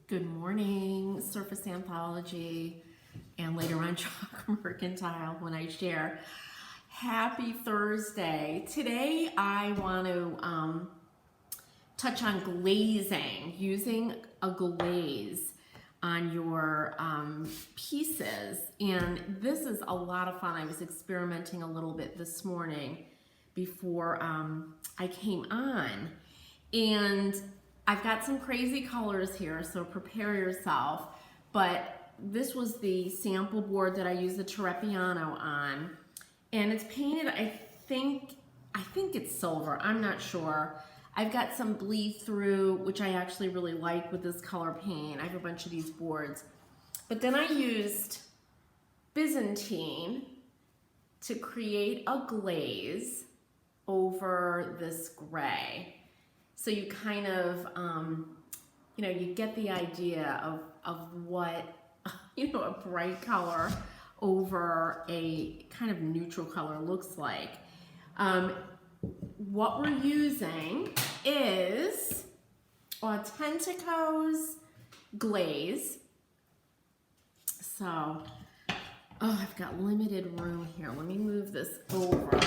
Good morning, Surface Anthology, and later on Chalk Mercantile when I share. Happy Thursday. Today I want to touch on glazing, using a glaze on your pieces. And this is a lot of fun. I was experimenting a little bit this morning before I came on. And I've got some crazy colors here, so prepare yourself. But this was the sample board that I used the Trepiano on. And it's painted, I think it's silver, I'm not sure. I've got some bleed through, which I actually really like with this color paint. I have a bunch of these boards. But then I used Byzantine to create a glaze over this gray. So you kind of, you get the idea of what, a bright color over a kind of neutral color looks like. What we're using is Authentico's glaze. So, I've got limited room here. Let me move this over.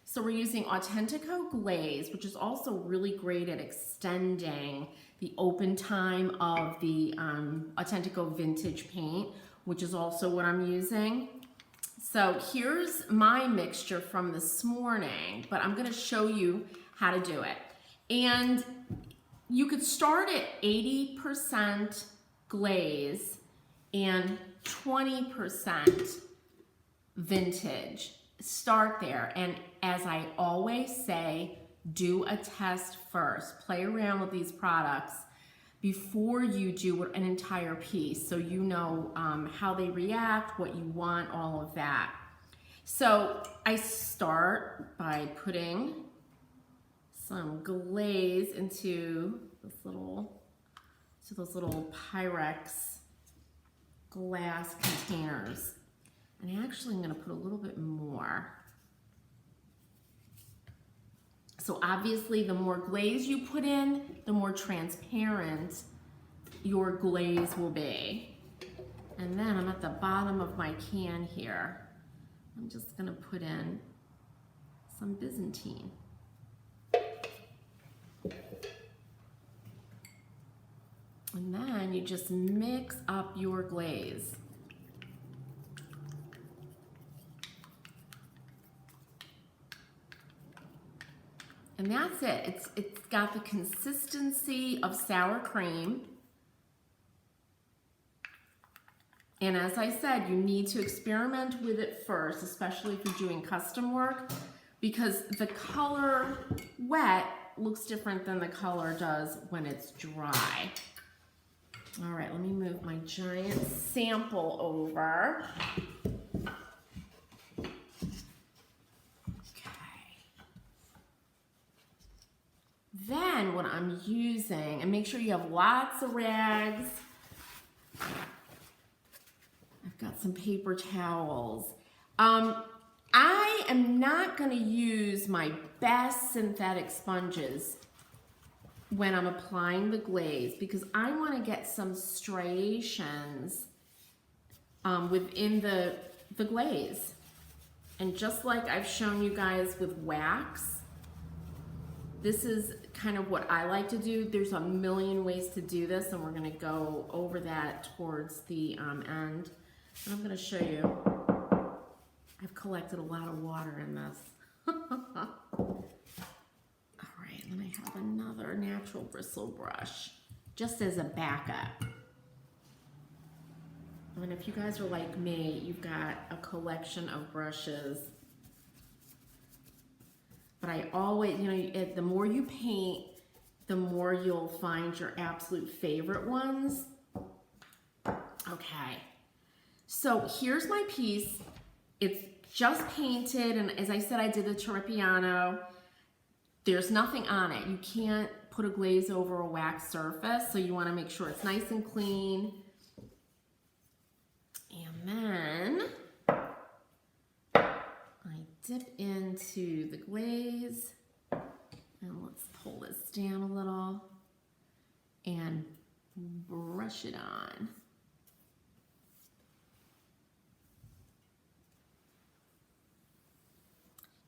So we're using Authentico glaze, which is also really great at extending the open time of the Authentico vintage paint, which is also what I'm using. So here's my mixture from this morning, but I'm gonna show you how to do it. And you could start at 80% glaze and 20% vintage. Start there, and as I always say, do a test first. Play around with these products before you do an entire piece, so you know how they react, what you want, all of that. So I start by putting some glaze into those little Pyrex glass containers. And actually I'm gonna put a little bit more. So obviously the more glaze you put in, the more transparent your glaze will be. And then I'm at the bottom of my can here. I'm just gonna put in some Byzantine. And then you just mix up your glaze. And that's it. It's got the consistency of sour cream. And as I said, you need to experiment with it first, especially if you're doing custom work, because the color wet looks different than the color does when it's dry. All right, let me move my giant sample over. Then what I'm using, and make sure you have lots of rags. I've got some paper towels. I am not gonna use my best synthetic sponges when I'm applying the glaze because I wanna get some striations within the glaze. And just like I've shown you guys with wax, this is kind of what I like to do. There's a million ways to do this, and we're gonna go over that towards the end. And I'm gonna show you, I've collected a lot of water in this. All right, and I have another natural bristle brush, just as a backup. And if you guys are like me, you've got a collection of brushes. But I always, the more you paint, the more you'll find your absolute favorite ones. Okay, so here's my piece. It's just painted, and as I said, I did the Trepiano. There's nothing on it. You can't put a glaze over a wax surface, so you wanna make sure it's nice and clean. And then dip into the glaze, and let's pull this down a little and brush it on.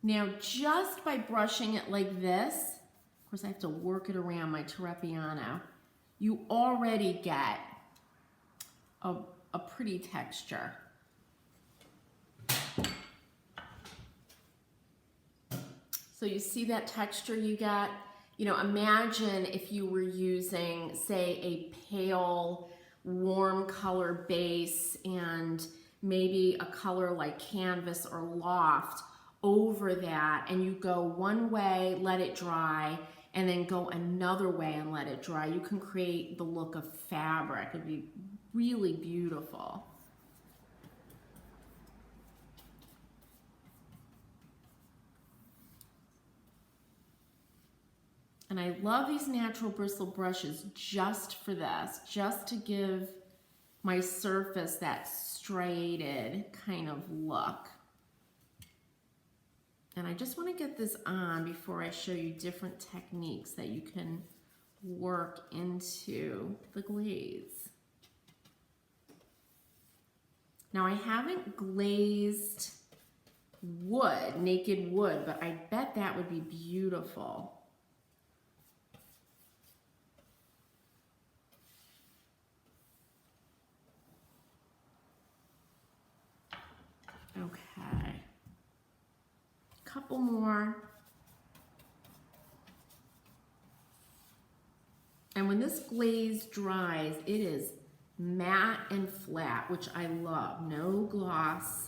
Now, just by brushing it like this, of course I have to work it around my Terrapiano, you already get a pretty texture. So you see that texture you get? You know, imagine if you were using, say, a pale, warm color base and maybe a color like Canvas or Loft over that, and you go one way, let it dry, and then go another way and let it dry. You can create the look of fabric. It'd be really beautiful. And I love these natural bristle brushes just for this, just to give my surface that striated kind of look. And I just want to get this on before I show you different techniques that you can work into the glaze. Now I haven't glazed wood, naked wood, but I bet that would be beautiful. Okay. Couple more. And when this glaze dries, it is matte and flat, which I love. No gloss.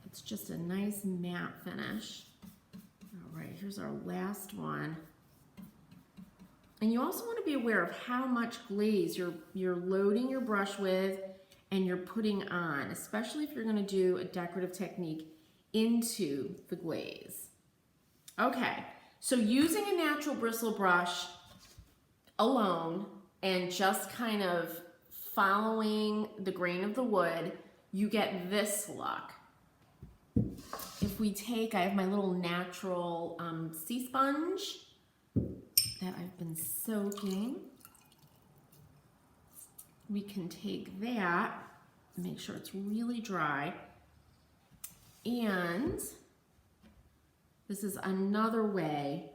It's just a nice matte finish. All right, here's our last one. And you also want to be aware of how much glaze you're loading your brush with and you're putting on, especially if you're going to do a decorative technique into the glaze. Okay, so using a natural bristle brush alone and just kind of following the grain of the wood, you get this look. If we take, I have my little natural sea sponge that I've been soaking. We can take that, make sure it's really dry, and this is another way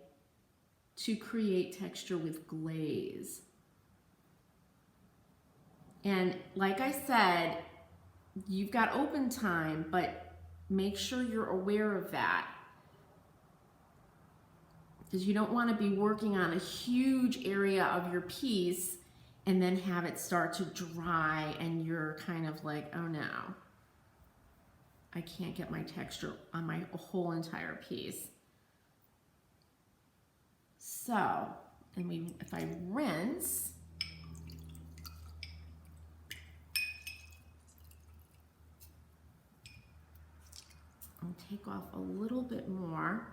to create texture with glaze. And like I said, you've got open time, but make sure you're aware of that, because you don't want to be working on a huge area of your piece and then have it start to dry and you're kind of like, oh no, I can't get my texture on my whole entire piece. So, and if I rinse, I'll take off a little bit more.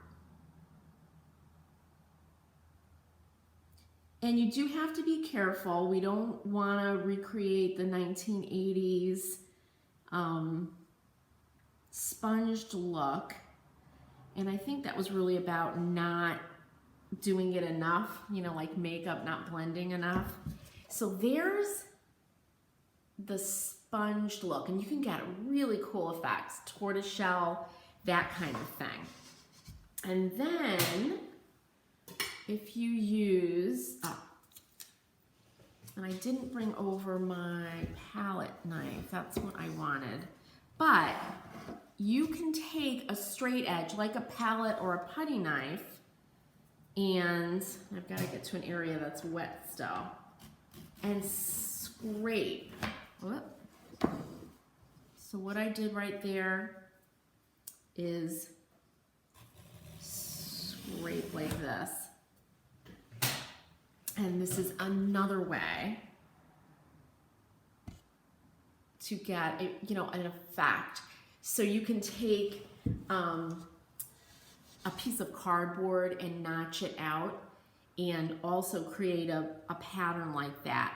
And you do have to be careful. We don't want to recreate the 1980s sponged look. And I think that was really about not doing it enough, you know, like makeup not blending enough. So there's the sponged look, and you can get really cool effects, tortoiseshell, that kind of thing. And then if you use, and I didn't bring over my palette knife, that's what I wanted, but you can take a straight edge, like a palette or a putty knife, and I've got to get to an area that's wet still, and scrape. Whoop. So what I did right there is scrape like this. And this is another way to get a, you know, an effect. So you can take a piece of cardboard and notch it out and also create a pattern like that.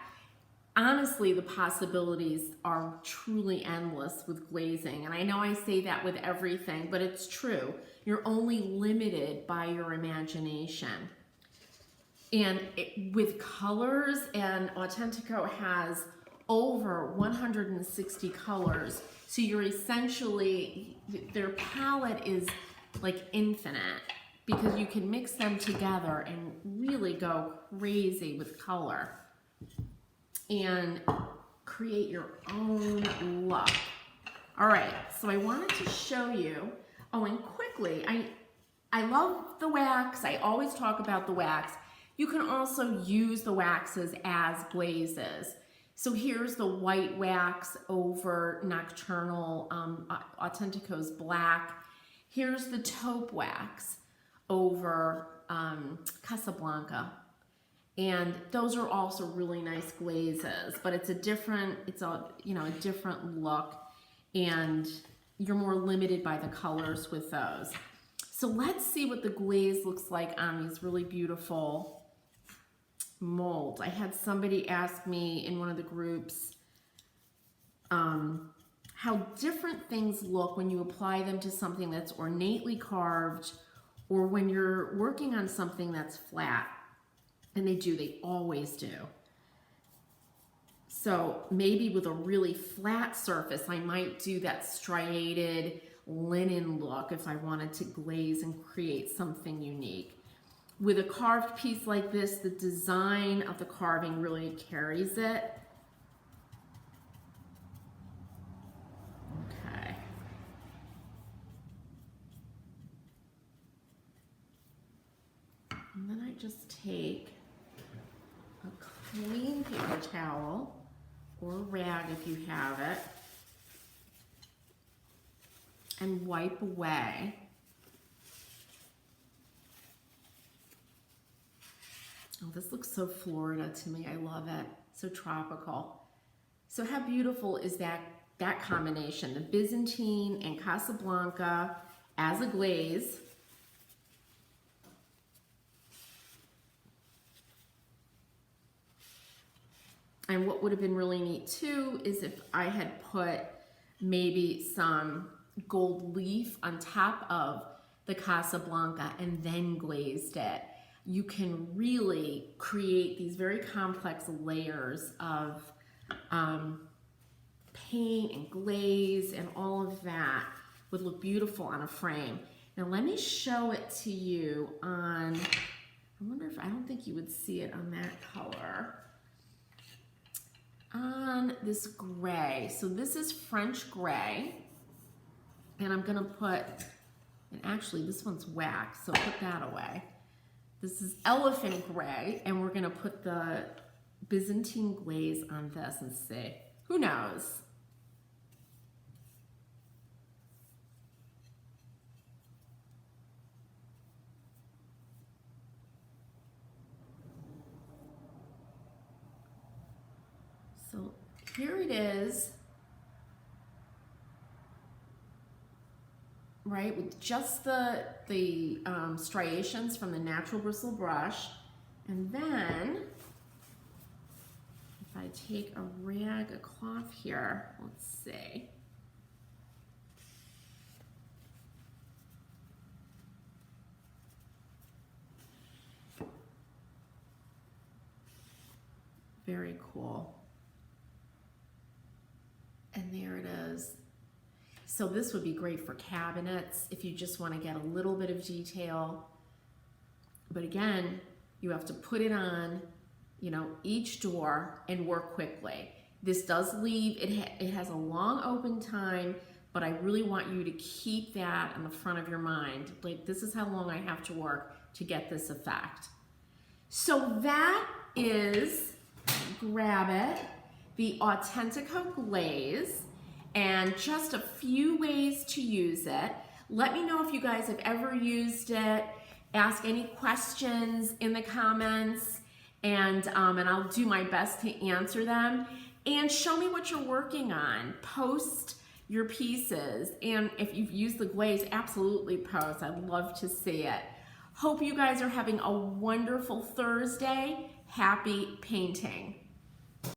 Honestly, the possibilities are truly endless with glazing. And I know I say that with everything, but it's true. You're only limited by your imagination. And with colors, and Autentico has over 160 colors. So you're essentially, their palette is like infinite because you can mix them together and really go crazy with color and create your own look. All right, so I wanted to show you, oh, and quickly, I love the wax. I always talk about the wax. You can also use the waxes as glazes. So here's the white wax over Nocturnal Autentico's black. Here's the taupe wax over Casablanca. And those are also really nice glazes, but it's a different look, and you're more limited by the colors with those. So let's see what the glaze looks like on these really beautiful molds. I had somebody ask me in one of the groups how different things look when you apply them to something that's ornately carved or when you're working on something that's flat. And they always do. So maybe with a really flat surface, I might do that striated linen look if I wanted to glaze and create something unique. With a carved piece like this, the design of the carving really carries it. Okay. And then I just take a clean paper towel or a rag if you have it and wipe away. Oh, this looks so Florida to me. I love it. So tropical. So how beautiful is that combination? The Byzantine and Casablanca as a glaze. And what would have been really neat too is if I had put maybe some gold leaf on top of the Casablanca and then glazed it. You can really create these very complex layers of paint and glaze, and all of that would look beautiful on a frame. Now let me show it to you on, I don't think you would see it on that color. On this gray. So this is French gray. And I'm gonna put, and actually this one's wax, so put that away. This is elephant gray, and we're gonna put the Byzantine glaze on this and see. Who knows? So here it is, right, with just the striations from the natural bristle brush. And then if I take a rag, a cloth here, let's see. Very cool. And there it is. So this would be great for cabinets if you just want to get a little bit of detail. But again, you have to put it on, each door and work quickly. This does leave, it has a long open time, but I really want you to keep that in the front of your mind. Like, this is how long I have to work to get this effect. So that is, grab it, the Autentico glaze, and just a few ways to use it. Let me know if you guys have ever used it. Ask any questions in the comments, and I'll do my best to answer them. And show me what you're working on. Post your pieces, and if you've used the glaze, absolutely post. I'd love to see it. Hope you guys are having a wonderful Thursday. Happy painting.